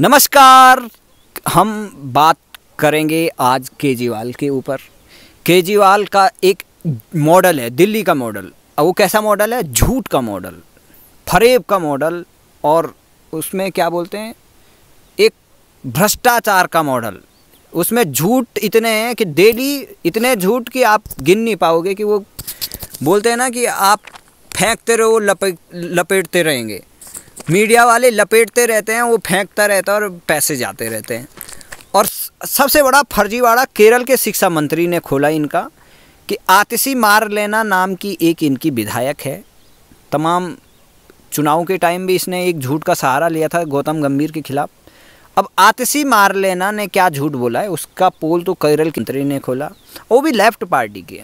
नमस्कार। हम बात करेंगे आज केजरीवाल के ऊपर। केजरीवाल का एक मॉडल है, दिल्ली का मॉडल। अब वो कैसा मॉडल है? झूठ का मॉडल, फरेब का मॉडल, और उसमें क्या बोलते हैं, एक भ्रष्टाचार का मॉडल। उसमें झूठ इतने हैं कि डेली इतने झूठ कि आप गिन नहीं पाओगे। कि वो बोलते हैं ना कि आप फेंकते रहो, लपेटते रहेंगे। मीडिया वाले लपेटते रहते हैं, वो फेंकता रहता है और पैसे जाते रहते हैं। और सबसे बड़ा फर्जीवाड़ा केरल के शिक्षा मंत्री ने खोला इनका, कि आतिशी मारलेना नाम की एक इनकी विधायक है। तमाम चुनाव के टाइम भी इसने एक झूठ का सहारा लिया था गौतम गंभीर के खिलाफ। अब आतिशी मारलेना ने क्या झूठ बोला है, उसका पोल तो केरल के मंत्री ने खोला, वो भी लेफ्ट पार्टी के।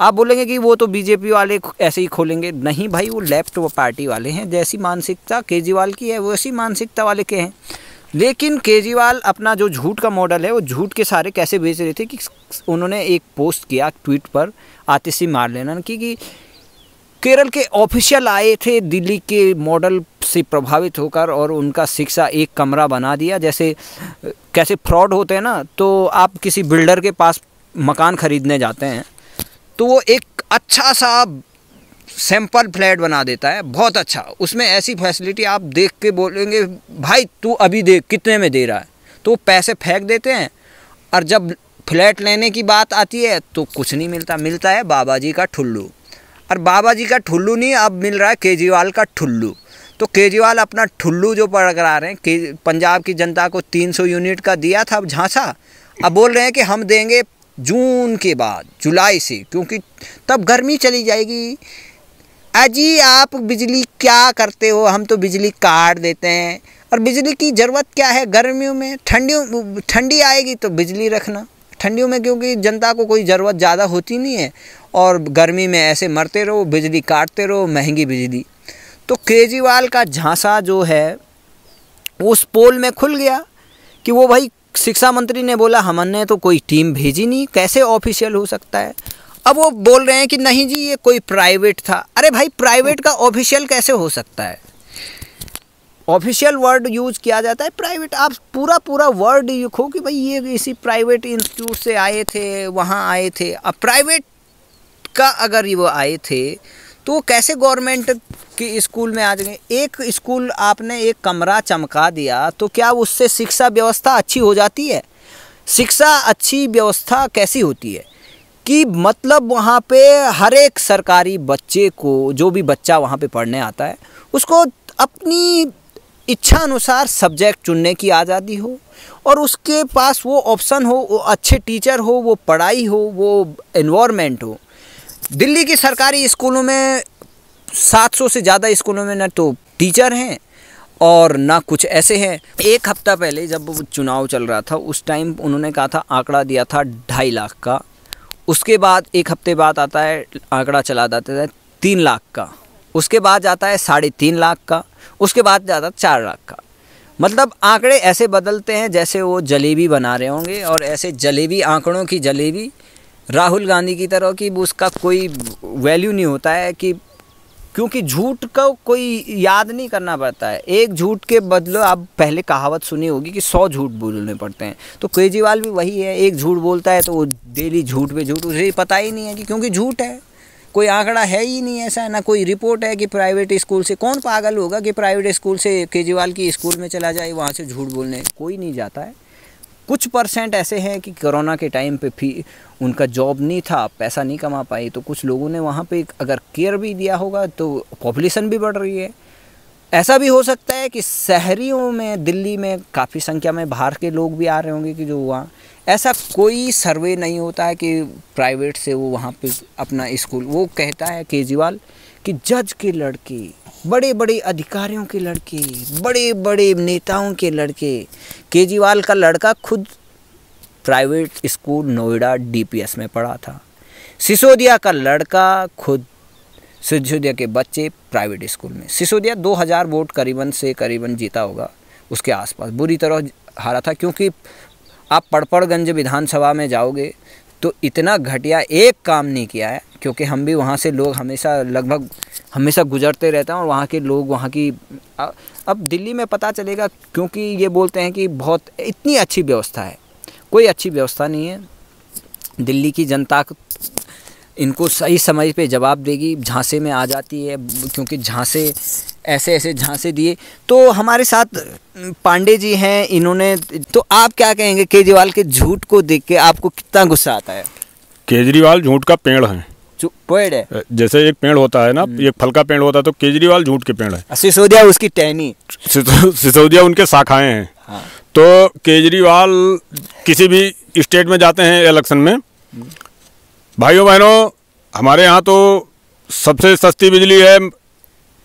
आप बोलेंगे कि वो तो बीजेपी वाले ऐसे ही खोलेंगे। नहीं भाई, वो लेफ्ट पार्टी वाले हैं। जैसी मानसिकता केजरीवाल की है वैसी मानसिकता वाले के हैं। लेकिन केजरीवाल अपना जो झूठ का मॉडल है, वो झूठ के सारे कैसे बेच रहे थे कि उन्होंने एक पोस्ट किया ट्वीट पर आतिशी मारलेना कि केरल के ऑफिशियल आए थे दिल्ली के मॉडल से प्रभावित होकर, और उनका शिक्षा एक कमरा बना दिया। जैसे कैसे फ्रॉड होते हैं ना, तो आप किसी बिल्डर के पास मकान खरीदने जाते हैं तो वो एक अच्छा सा सैंपल फ्लैट बना देता है, बहुत अच्छा। उसमें ऐसी फैसिलिटी आप देख के बोलेंगे भाई तू अभी देख कितने में दे रहा है, तो पैसे फेंक देते हैं। और जब फ्लैट लेने की बात आती है तो कुछ नहीं मिलता, मिलता है बाबा जी का ठुल्लू। और बाबा जी का ठुल्लू नहीं, अब मिल रहा है केजरीवाल का ठुल्लू। तो केजरीवाल अपना ठुल्लू जो पकड़ा रहे हैं कि पंजाब की जनता को 300 यूनिट का दिया था झांसा, अब बोल रहे हैं कि हम देंगे जून के बाद, जुलाई से, क्योंकि तब गर्मी चली जाएगी। अजी आप बिजली क्या करते हो, हम तो बिजली काट देते हैं। और बिजली की ज़रूरत क्या है गर्मियों में, ठंडी आएगी तो बिजली रखना ठंडियों में, क्योंकि जनता को कोई ज़रूरत ज़्यादा होती नहीं है। और गर्मी में ऐसे मरते रहो, बिजली काटते रहो, महंगी बिजली। तो केजरीवाल का झांसा जो है उस पोल में खुल गया कि वो भाई शिक्षा मंत्री ने बोला हमने तो कोई टीम भेजी नहीं, कैसे ऑफिशियल हो सकता है। अब वो बोल रहे हैं कि नहीं जी ये कोई प्राइवेट था। अरे भाई प्राइवेट का ऑफिशियल कैसे हो सकता है? ऑफिशियल वर्ड यूज किया जाता है प्राइवेट। आप पूरा वर्ड लिखो कि भाई ये इसी प्राइवेट इंस्टीट्यूट से आए थे, वहाँ आए थे। अब प्राइवेट का अगर ये वो आए थे तो कैसे गवर्नमेंट के स्कूल में आ जाएंगे? एक स्कूल आपने एक कमरा चमका दिया तो क्या उससे शिक्षा व्यवस्था अच्छी हो जाती है? शिक्षा अच्छी व्यवस्था कैसी होती है कि मतलब वहाँ पे हर एक सरकारी बच्चे को, जो भी बच्चा वहाँ पे पढ़ने आता है, उसको अपनी इच्छा अनुसार सब्जेक्ट चुनने की आज़ादी हो, और उसके पास वो ऑप्शन हो, वो अच्छे टीचर हो, वो पढ़ाई हो, वो एनवायरनमेंट हो। दिल्ली की सरकारी स्कूलों में 700 से ज़्यादा स्कूलों में ना तो टीचर हैं और ना कुछ ऐसे हैं। एक हफ्ता पहले जब चुनाव चल रहा था उस टाइम उन्होंने कहा था, आंकड़ा दिया था 2.5 लाख का। उसके बाद एक हफ्ते बाद आता है आंकड़ा चला जाता है 3 लाख का। उसके बाद जाता है 3.5 लाख का। उसके बाद जाता है 4 लाख का। मतलब आंकड़े ऐसे बदलते हैं जैसे वो जलेबी बना रहे होंगे, और ऐसे जलेबी, आंकड़ों की जलेबी राहुल गांधी की तरह की उसका कोई वैल्यू नहीं होता है। कि क्योंकि झूठ का कोई याद नहीं करना पड़ता है। एक झूठ के बदले आप पहले कहावत सुनी होगी कि 100 झूठ बोलने पड़ते हैं। तो केजरीवाल भी वही है, एक झूठ बोलता है तो वो डेली झूठ पे झूठ। उसे पता ही नहीं है कि क्योंकि झूठ है, कोई आंकड़ा है ही नहीं ऐसा, ना कोई रिपोर्ट है कि प्राइवेट स्कूल से। कौन पागल होगा कि प्राइवेट स्कूल से केजरीवाल की स्कूल में चला जाए, वहाँ से झूठ बोलने? कोई नहीं जाता है। कुछ परसेंट ऐसे हैं कि कोरोना के टाइम पे भी उनका जॉब नहीं था, पैसा नहीं कमा पाए, तो कुछ लोगों ने वहाँ पे अगर केयर भी दिया होगा तो पॉपुलेशन भी बढ़ रही है। ऐसा भी हो सकता है कि शहरियों में, दिल्ली में काफ़ी संख्या में बाहर के लोग भी आ रहे होंगे कि जो वहाँ, ऐसा कोई सर्वे नहीं होता है कि प्राइवेट से वो वहाँ पे अपना स्कूल। वो कहता है केजरीवाल कि जज के लड़के, बड़े बड़े अधिकारियों के लड़के, बड़े बड़े नेताओं के लड़के। केजरीवाल का लड़का खुद प्राइवेट स्कूल नोएडा DPS में पढ़ा था। सिसोदिया का लड़का खुद, सिसोदिया के बच्चे प्राइवेट स्कूल में। सिसोदिया 2000 वोट करीबन जीता होगा, उसके आसपास बुरी तरह हारा था। क्योंकि आप पड़पड़गंज विधानसभा में जाओगे तो इतना घटिया एक काम नहीं किया है, क्योंकि हम भी वहाँ से लोग लगभग हमेशा गुजरते रहते हैं और वहाँ के लोग वहाँ की अब दिल्ली में पता चलेगा, क्योंकि ये बोलते हैं कि बहुत इतनी अच्छी व्यवस्था है, कोई अच्छी व्यवस्था नहीं है। दिल्ली की जनता इनको सही समय पे जवाब देगी, झांसे में आ जाती है, क्योंकि झांसे ऐसे झांसे दिए। तो हमारे साथ पांडे जी हैं, इन्होंने, तो आप क्या कहेंगे केजरीवाल के झूठ को देख के आपको कितना गुस्सा आता है? केजरीवाल झूठ का पेड़ है। पेड़ है, जैसे एक पेड़ होता है ना, एक फल का पेड़ होता है, तो केजरीवाल झूठ के पेड़ है। सिसोदिया उसकी टहनी, सिसोदिया उनके शाखाएं हैं। हाँ। तो केजरीवाल किसी भी स्टेट में जाते हैं इलेक्शन में, भाइयों बहनों, हमारे यहाँ तो सबसे सस्ती बिजली है।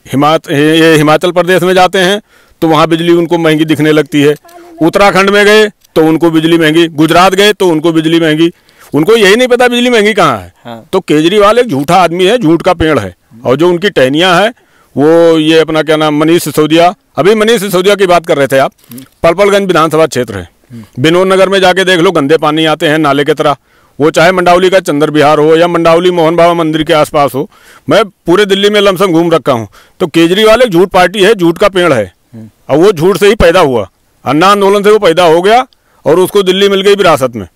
हिमाचल प्रदेश में जाते हैं तो वहाँ बिजली उनको महंगी दिखने लगती है। उत्तराखंड में गए तो उनको बिजली महंगी, गुजरात गए तो उनको बिजली महंगी, उनको यही नहीं पता बिजली महंगी कहाँ है। हाँ। तो केजरीवाल एक झूठा आदमी है, झूठ का पेड़ है। और जो उनकी टहनियाँ है वो ये अपना क्या नाम, मनीष सिसोदिया, अभी मनीष सिसोदिया की बात कर रहे थे आप, पलपलगंज विधानसभा क्षेत्र है, विनोद नगर में जाके देख लो, गंदे पानी आते हैं नाले की तरह। वो चाहे मंडावली का चंद्र विहार हो या मंडावली मोहन बाबा मंदिर के आसपास हो, मैं पूरे दिल्ली में लमसम घूम रखा हूँ। तो केजरीवाल एक झूठ पार्टी है, झूठ का पेड़ है, और वो झूठ से ही पैदा हुआ, अन्ना आंदोलन से वो पैदा हो गया और उसको दिल्ली मिल गई विरासत में।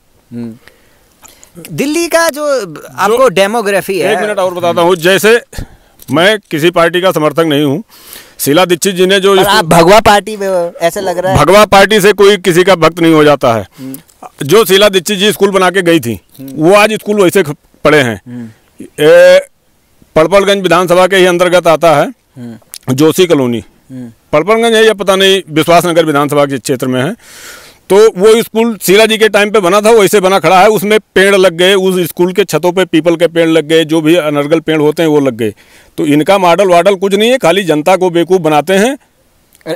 दिल्ली का जो आपको डेमोग्राफी है, 1 मिनट और बताता हूँ। जैसे मैं किसी पार्टी का समर्थक नहीं हूँ, शीला दीक्षित जी ने जो आप भगवा पार्टी में ऐसे लग रहा है, भगवा पार्टी से कोई किसी का भक्त नहीं हो जाता है। जो शीला दीक्षित जी स्कूल बना के गई थी, वो आज स्कूल वैसे पड़े हैं। पलपलगंज विधानसभा के ही अंतर्गत आता है जोशी कॉलोनी, पलपलगंज है या पता नहीं, विश्वास नगर विधानसभा के क्षेत्र में है। तो वो स्कूल शीला जी के टाइम पे बना था, वैसे बना खड़ा है, उसमें पेड़ लग गए, उस स्कूल के छतों पे पीपल के पेड़ लग गए, जो भी अनर्गल पेड़ होते हैं वो लग गए। तो इनका मॉडल वाडल कुछ नहीं है, खाली जनता को बेवकूफ़ बनाते हैं।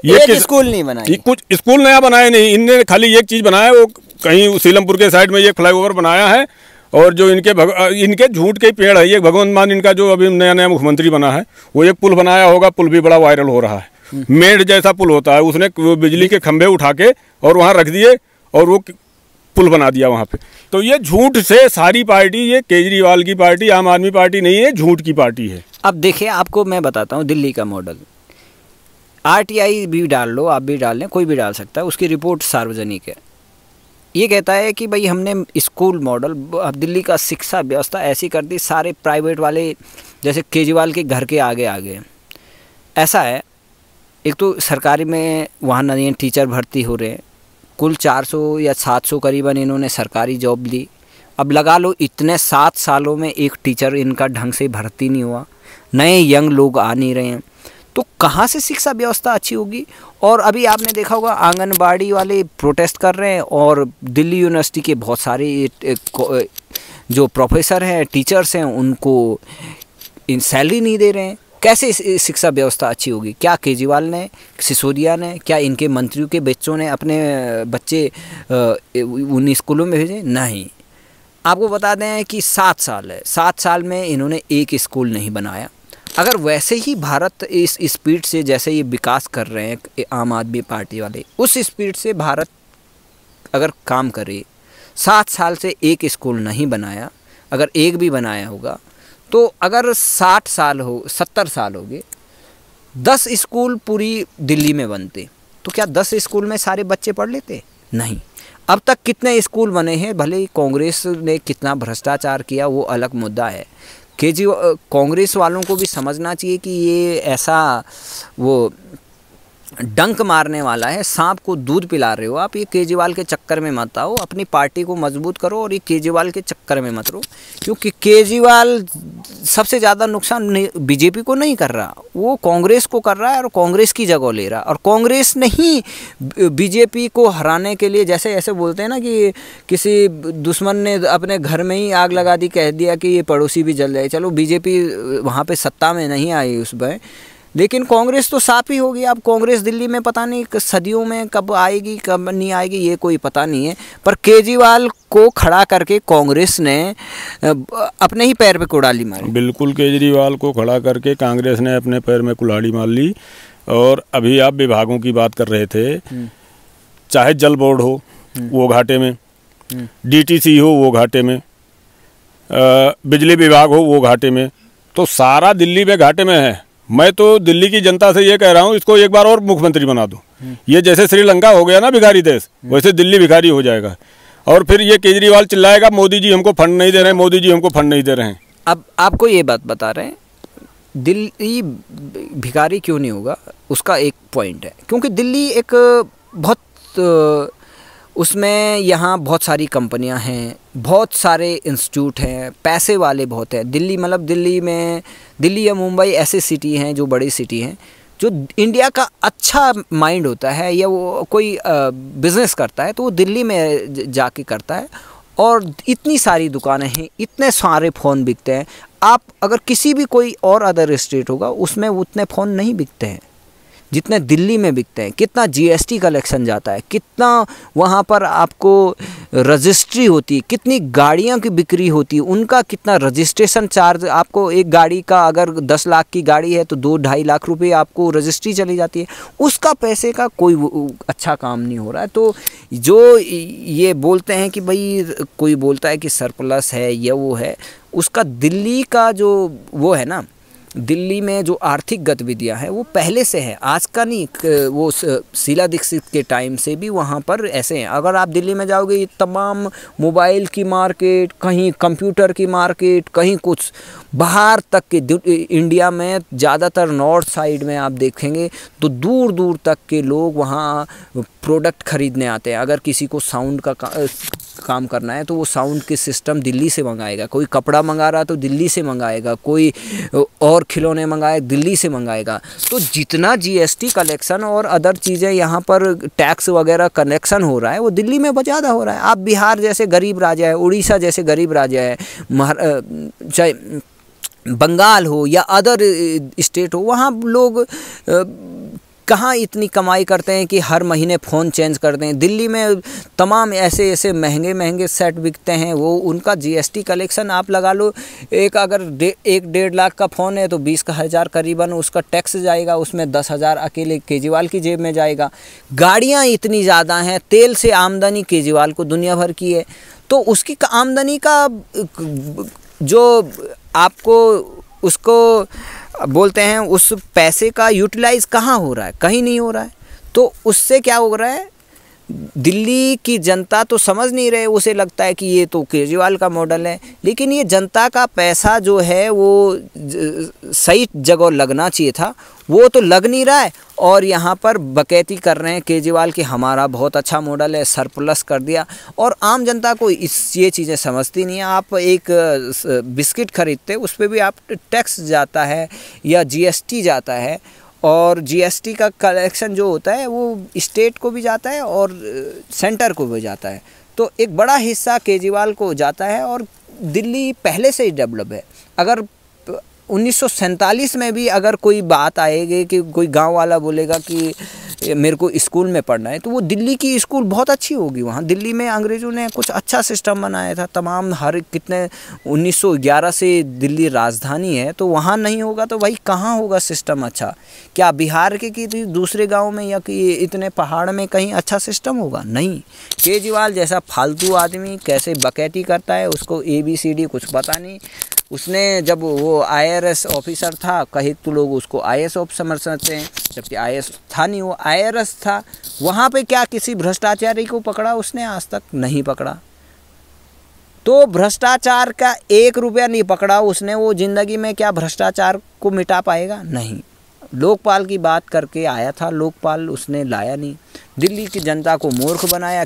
ये स्कूल नहीं बनाया, कुछ स्कूल नया बनाया नहीं, इनने खाली एक चीज़ बनाया, वो कहीं सीलमपुर के साइड में एक फ्लाईओवर बनाया है। और जो इनके झूठ के पेड़ है, ये भगवंत मान इनका जो अभी नया नया मुख्यमंत्री बना है, वो एक पुल बनाया होगा, पुल भी बड़ा वायरल हो रहा है, मेढ़ जैसा पुल होता है, उसने बिजली के खंभे उठा के और वहाँ रख दिए और वो पुल बना दिया वहाँ पे। तो ये झूठ से सारी पार्टी, ये केजरीवाल की पार्टी आम आदमी पार्टी नहीं है, झूठ की पार्टी है। अब देखिए, आपको मैं बताता हूँ दिल्ली का मॉडल, RTI भी डाल लो, आप भी डाल लें, कोई भी डाल सकता है, उसकी रिपोर्ट सार्वजनिक है। ये कहता है कि भाई हमने स्कूल मॉडल, अब दिल्ली का शिक्षा व्यवस्था ऐसी कर दी, सारे प्राइवेट वाले जैसे केजरीवाल के घर के आगे आगे ऐसा है। एक तो सरकारी में वहाँ नए टीचर भर्ती हो रहे हैं, कुल 400 या 700 करीबन इन्होंने सरकारी जॉब ली। अब लगा लो इतने 7 सालों में एक टीचर इनका ढंग से भर्ती नहीं हुआ, नए यंग लोग आ नहीं रहे हैं, तो कहाँ से शिक्षा व्यवस्था अच्छी होगी? और अभी आपने देखा होगा आंगनबाड़ी वाले प्रोटेस्ट कर रहे हैं, और दिल्ली यूनिवर्सिटी के बहुत सारे जो प्रोफेसर हैं, टीचर्स हैं, उनको इन सैलरी नहीं दे रहे हैं। कैसे शिक्षा व्यवस्था अच्छी होगी? क्या केजरीवाल ने, सिसोदिया ने, क्या इनके मंत्रियों के बच्चों ने अपने बच्चे उन स्कूलों में भेजे? नहीं। आपको बता दें कि 7 साल है, 7 साल में इन्होंने एक स्कूल नहीं बनाया। अगर वैसे ही भारत इस स्पीड से जैसे ये विकास कर रहे हैं आम आदमी पार्टी वाले, उस स्पीड से भारत अगर काम करे, 7 साल से एक स्कूल नहीं बनाया, अगर एक भी बनाया होगा तो अगर 60 साल हो, 70 साल हो गए, 10 स्कूल पूरी दिल्ली में बनते, तो क्या 10 स्कूल में सारे बच्चे पढ़ लेते? नहीं। अब तक कितने स्कूल बने हैं, भले ही कांग्रेस ने कितना भ्रष्टाचार किया वो अलग मुद्दा है। कांग्रेस वालों को भी समझना चाहिए कि ये ऐसा वो डंक मारने वाला है, सांप को दूध पिला रहे हो आप। ये केजरीवाल के चक्कर में मत आओ, अपनी पार्टी को मजबूत करो और ये केजरीवाल के चक्कर में मत रहो, क्योंकि केजरीवाल सबसे ज़्यादा नुकसान बीजेपी को नहीं कर रहा, वो कांग्रेस को कर रहा है और कांग्रेस की जगह ले रहा है। और कांग्रेस ने ही बीजेपी को हराने के लिए, जैसे ऐसे बोलते हैं ना कि किसी दुश्मन ने अपने घर में ही आग लगा दी, कह दिया कि ये पड़ोसी भी जल जाए। चलो बीजेपी वहाँ पर सत्ता में नहीं आई उसमें, लेकिन कांग्रेस तो साफ ही होगी। अब कांग्रेस दिल्ली में पता नहीं सदियों में कब आएगी कब नहीं आएगी, ये कोई पता नहीं है। पर केजरीवाल को खड़ा करके कांग्रेस ने अपने ही पैर पे कुल्हाड़ी मारी। बिल्कुल, केजरीवाल को खड़ा करके कांग्रेस ने अपने पैर में कुल्हाड़ी मार ली। और अभी आप विभागों की बात कर रहे थे, चाहे जल बोर्ड हो वो घाटे में, DTC हो वो घाटे में, बिजली विभाग हो वो घाटे में, तो सारा दिल्ली में घाटे में है। मैं तो दिल्ली की जनता से ये कह रहा हूँ, इसको एक बार और मुख्यमंत्री बना दो। ये जैसे श्रीलंका हो गया ना भिखारी देश, वैसे दिल्ली भिखारी हो जाएगा। और फिर ये केजरीवाल चिल्लाएगा मोदी जी हमको फंड नहीं दे रहे हैं, मोदी जी हमको फंड नहीं दे रहे हैं। अब आपको ये बात बता रहे हैं, दिल्ली भिखारी क्यों नहीं होगा, उसका एक पॉइंट है, क्योंकि दिल्ली एक बहुत उसमें यहाँ बहुत सारी कंपनियाँ हैं, बहुत सारे इंस्टीट्यूट हैं, पैसे वाले बहुत हैं। दिल्ली मतलब दिल्ली या मुंबई ऐसे सिटी हैं जो बड़ी सिटी हैं, जो इंडिया का अच्छा माइंड होता है या वो कोई बिज़नेस करता है तो वो दिल्ली में जाके करता है। और इतनी सारी दुकानें हैं, इतने सारे फ़ोन बिकते हैं। आप अगर किसी भी कोई और अदर स्टेट होगा उसमें उतने फ़ोन नहीं बिकते हैं जितने दिल्ली में बिकते हैं। कितना जीएसटी कलेक्शन जाता है, कितना वहाँ पर आपको रजिस्ट्री होती है, कितनी गाड़ियों की बिक्री होती है, उनका कितना रजिस्ट्रेशन चार्ज। आपको एक गाड़ी का अगर 10 लाख की गाड़ी है तो 2-2.5 लाख रुपए आपको रजिस्ट्री चली जाती है। उसका पैसे का कोई अच्छा काम नहीं हो रहा है। तो जो ये बोलते हैं कि भाई कोई बोलता है कि सरप्लस है या वो है, उसका दिल्ली का जो वो है ना, दिल्ली में जो आर्थिक गतिविधियां हैं वो पहले से है, आज का नहीं। वो शीला दीक्षित के टाइम से भी वहाँ पर ऐसे हैं। अगर आप दिल्ली में जाओगे, ये तमाम मोबाइल की मार्केट, कहीं कंप्यूटर की मार्केट, कहीं कुछ बाहर तक के इंडिया में ज़्यादातर नॉर्थ साइड में आप देखेंगे तो दूर दूर तक के लोग वहाँ प्रोडक्ट खरीदने आते हैं। अगर किसी को साउंड का काम करना है तो वो साउंड के सिस्टम दिल्ली से मंगाएगा, कोई कपड़ा मंगा रहा तो दिल्ली से मंगाएगा, कोई और खिलौने मंगाए दिल्ली से मंगाएगा। तो जितना जीएसटी कलेक्शन और अदर चीज़ें यहाँ पर टैक्स वगैरह कलेक्शन हो रहा है वो दिल्ली में ज़्यादा हो रहा है। आप बिहार जैसे गरीब राज्य है, उड़ीसा जैसे गरीब राज्य है, चाहे बंगाल हो या अदर स्टेट हो, वहाँ लोग कहाँ इतनी कमाई करते हैं कि हर महीने फ़ोन चेंज करते हैं। दिल्ली में तमाम ऐसे महंगे सेट बिकते हैं, वो उनका जीएसटी कलेक्शन आप लगा लो। एक अगर 1-1.5 लाख का फ़ोन है तो 20,000 करीबन उसका टैक्स जाएगा, उसमें 10,000 अकेले केजरीवाल की जेब में जाएगा। गाड़ियाँ इतनी ज़्यादा हैं, तेल से आमदनी केजरीवाल को दुनिया भर की है। तो उसकी आमदनी का जो आपको उसको बोलते हैं, उस पैसे का यूटिलाइज़ कहाँ हो रहा है, कहीं नहीं हो रहा है। तो उससे क्या हो रहा है, दिल्ली की जनता तो समझ नहीं रहे, उसे लगता है कि ये तो केजरीवाल का मॉडल है। लेकिन ये जनता का पैसा जो है वो सही जगह लगना चाहिए था, वो तो लग नहीं रहा है। और यहाँ पर बकैती कर रहे हैं केजरीवाल कि हमारा बहुत अच्छा मॉडल है, सरप्लस कर दिया। और आम जनता को ये चीज़ें समझती नहीं है। आप एक बिस्किट खरीदते उस पर भी आप टैक्स जाता है या जीएसटी जाता है, और जीएसटी का कलेक्शन जो होता है वो स्टेट को भी जाता है और सेंटर को भी जाता है। तो एक बड़ा हिस्सा केजरीवाल को जाता है। और दिल्ली पहले से ही डेवलप है। अगर 1947 में भी अगर कोई बात आएगी कि कोई गांव वाला बोलेगा कि मेरे को स्कूल में पढ़ना है, तो वो दिल्ली की स्कूल बहुत अच्छी होगी। वहाँ दिल्ली में अंग्रेज़ों ने कुछ अच्छा सिस्टम बनाया था, तमाम हर कितने 1911 से दिल्ली राजधानी है, तो वहाँ नहीं होगा तो भाई कहाँ होगा सिस्टम अच्छा? क्या बिहार के कि दूसरे गाँव में या कि इतने पहाड़ में कहीं अच्छा सिस्टम होगा? नहीं। केजरीवाल जैसा फालतू आदमी कैसे बकैती करता है, उसको ABCD कुछ पता नहीं। उसने जब वो IRS ऑफिसर था, कहीं तो लोग उसको IAS ऑफिसर समझते हैं, जबकि IAS था नहीं, वो IRS था। वहाँ पे क्या किसी भ्रष्टाचारी को पकड़ा उसने? आज तक नहीं पकड़ा। तो भ्रष्टाचार का 1 रुपया नहीं पकड़ा उसने, वो ज़िंदगी में क्या भ्रष्टाचार को मिटा पाएगा? नहीं। लोकपाल की बात करके आया था, लोकपाल उसने लाया नहीं। दिल्ली की जनता को मूर्ख बनाया।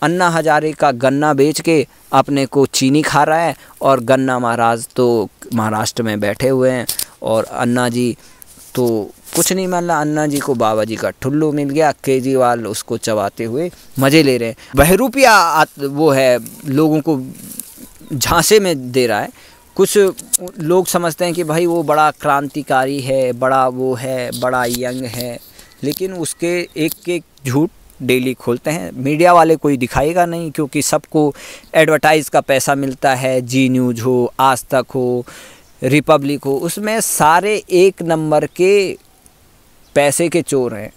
अन्ना हजारे का गन्ना बेच के अपने को चीनी खा रहा है, और गन्ना महाराज तो महाराष्ट्र में बैठे हुए हैं। और अन्ना जी तो कुछ नहीं मिल रहा, अन्ना जी को बाबा जी का ठुल्लू मिल गया, केजरीवाल उसको चबाते हुए मज़े ले रहे हैं। बहरूपिया वो है, लोगों को झांसे में दे रहा है। कुछ लोग समझते हैं कि भाई वो बड़ा क्रांतिकारी है, बड़ा वो है, बड़ा यंग है, लेकिन उसके एक झूठ डेली खोलते हैं। मीडिया वाले कोई दिखाएगा नहीं, क्योंकि सबको एडवर्टाइज़ का पैसा मिलता है। जी न्यूज़ हो, आज तक हो, रिपब्लिक हो, उसमें सारे 1 नंबर के पैसे के चोर हैं।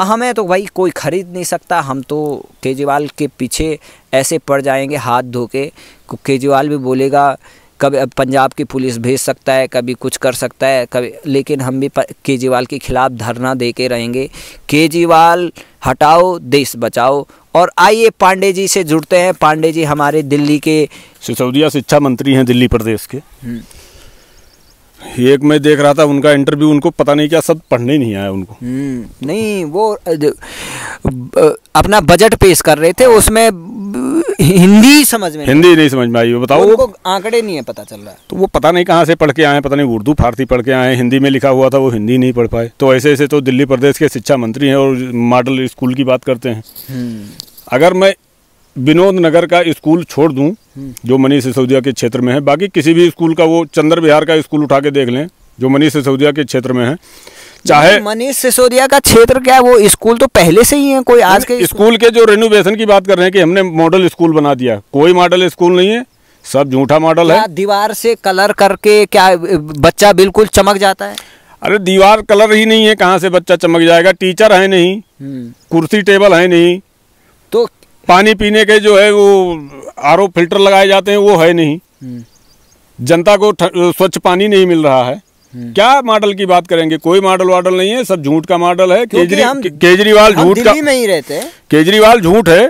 हमें तो भाई कोई खरीद नहीं सकता, हम तो केजरीवाल के पीछे ऐसे पड़ जाएंगे हाथ धो के। केजरीवाल भी बोलेगा कभी पंजाब की पुलिस भेज सकता है, कभी कुछ कर सकता है, कभी, लेकिन हम भी केजरीवाल के खिलाफ धरना दे के रहेंगे। केजरीवाल हटाओ, देश बचाओ। और आइए पांडे जी से जुड़ते हैं। पांडे जी हमारे दिल्ली के सिसोदिया शिक्षा मंत्री हैं दिल्ली प्रदेश के। एक मैं देख रहा था उनका इंटरव्यू, उनको पता नहीं क्या सब पढ़ने ही नहीं आया उनको। नहीं, वो अपना बजट पेश कर रहे थे, उसमें हिंदी समझ में हिंदी नहीं समझ में आई। बताओ, उनको आंकड़े नहीं है पता चल रहा है। तो वो पता नहीं कहाँ से पढ़ के आए, पता नहीं उर्दू फारसी पढ़ के आए, हिंदी में लिखा हुआ था वो हिंदी नहीं पढ़ पाए। तो ऐसे ऐसे तो दिल्ली प्रदेश के शिक्षा मंत्री हैं और मॉडल स्कूल की बात करते हैं। अगर मैं विनोद नगर का स्कूल छोड़ दूं जो मनीष सिसोदिया के क्षेत्र में है, बाकी किसी भी स्कूल का, वो चंद्र विहार का स्कूल उठा के देख लें जो मनीष सिसोदिया के क्षेत्र में है, चाहे मनीष सिसोदिया का क्षेत्र क्या है, वो स्कूल तो पहले से ही है। कोई आज के स्कूल के जो रेनोवेशन की बात कर रहे हैं कि हमने मॉडल स्कूल बना दिया, कोई मॉडल स्कूल नहीं है, सब झूठा मॉडल है। दीवार से कलर करके क्या बच्चा बिल्कुल चमक जाता है? अरे दीवार कलर ही नहीं है, कहाँ से बच्चा चमक जाएगा? टीचर है नहीं, कुर्सी टेबल है नहीं, तो पानी पीने के जो है वो आरओ फिल्टर लगाए जाते हैं वो है नहीं, जनता को स्वच्छ पानी नहीं मिल रहा है। क्या मॉडल की बात करेंगे? कोई मॉडल वाडल नहीं है, सब झूठ का मॉडल है। केजरीवाल झूठ का, में ही रहते हैं। केजरीवाल झूठ है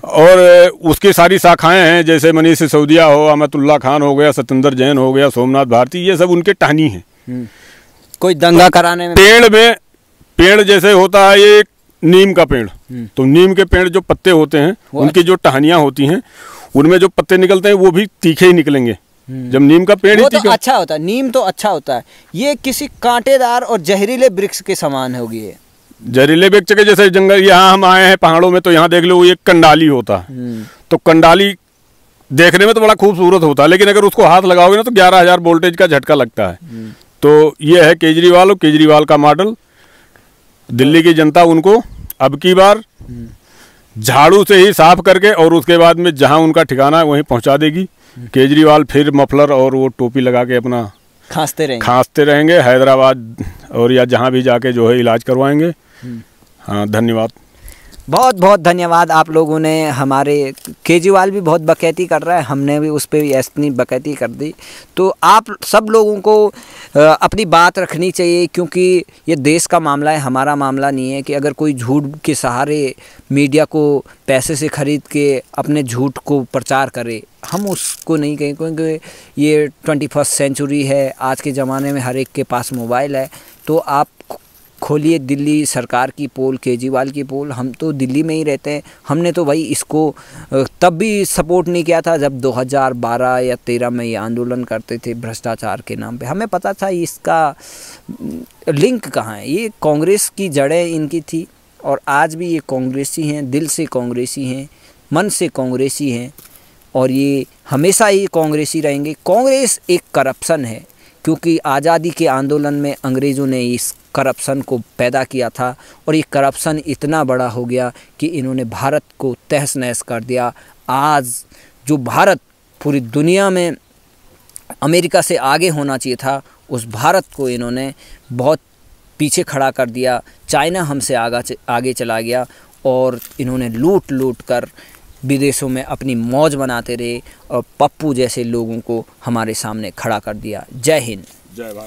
और उसकी सारी शाखाएं हैं, जैसे मनीष सिसोदिया हो, अहमदुल्ला खान हो गया, सत्येंद्र जैन हो गया, सोमनाथ भारती, ये सब उनके टहनी हैं। कोई दंगा कराने में पेड़ जैसे होता है ये नीम का पेड़, तो नीम के पेड़ जो पत्ते होते हैं उनकी जो टहनियां होती हैं उनमें जो पत्ते निकलते हैं वो भी तीखे ही निकलेंगे। जब नीम का पेड़ ही तो अच्छा होता है, नीम तो अच्छा होता है। ये किसी कांटेदार और जहरीले वृक्ष के समान होगी। ये जहरीले वृक्ष के जैसे जंगल, यहाँ हम आए हैं पहाड़ों में तो यहाँ देख लो ये कंडाली होता है, तो कंडाली देखने में तो बड़ा खूबसूरत होता है, लेकिन अगर उसको हाथ लगाओगे ना तो 11,000 वोल्टेज का झटका लगता है। तो ये है केजरीवाल और केजरीवाल का मॉडल। दिल्ली की जनता उनको अब की बार झाड़ू से ही साफ करके और उसके बाद में जहां उनका ठिकाना है वहीं पहुंचा देगी। केजरीवाल फिर मफलर और वो टोपी लगा के अपना खांसते रहेंगे हैदराबाद और या जहां भी जाके जो है इलाज करवाएंगे। हाँ, धन्यवाद, बहुत बहुत धन्यवाद आप लोगों ने। हमारे केजरीवाल भी बहुत बकैती कर रहा है, हमने भी उस पर भी ऐसी बकैती कर दी। तो आप सब लोगों को अपनी बात रखनी चाहिए, क्योंकि ये देश का मामला है, हमारा मामला नहीं है। कि अगर कोई झूठ के सहारे मीडिया को पैसे से खरीद के अपने झूठ को प्रचार करे, हम उसको नहीं कहें, क्योंकि ये 21st सेंचुरी है। आज के ज़माने में हर एक के पास मोबाइल है। तो आप खोलिए दिल्ली सरकार की पोल, केजरीवाल की पोल। हम तो दिल्ली में ही रहते हैं। हमने तो भाई इसको तब भी सपोर्ट नहीं किया था जब 2012 या 13 में ये आंदोलन करते थे भ्रष्टाचार के नाम पे। हमें पता था इसका लिंक कहाँ है। ये कांग्रेस की जड़ें इनकी थी और आज भी ये कांग्रेसी हैं, दिल से कांग्रेसी हैं, मन से कांग्रेसी हैं और ये हमेशा ही कांग्रेसी रहेंगे। कांग्रेस एक करप्शन है, क्योंकि आज़ादी के आंदोलन में अंग्रेज़ों ने इस करप्शन को पैदा किया था और ये करप्शन इतना बड़ा हो गया कि इन्होंने भारत को तहस नहस कर दिया। आज जो भारत पूरी दुनिया में अमेरिका से आगे होना चाहिए था, उस भारत को इन्होंने बहुत पीछे खड़ा कर दिया। चाइना हमसे आगे चला गया और इन्होंने लूट कर विदेशों में अपनी मौज बनाते रहे और पप्पू जैसे लोगों को हमारे सामने खड़ा कर दिया। जय हिंद, जय भारत।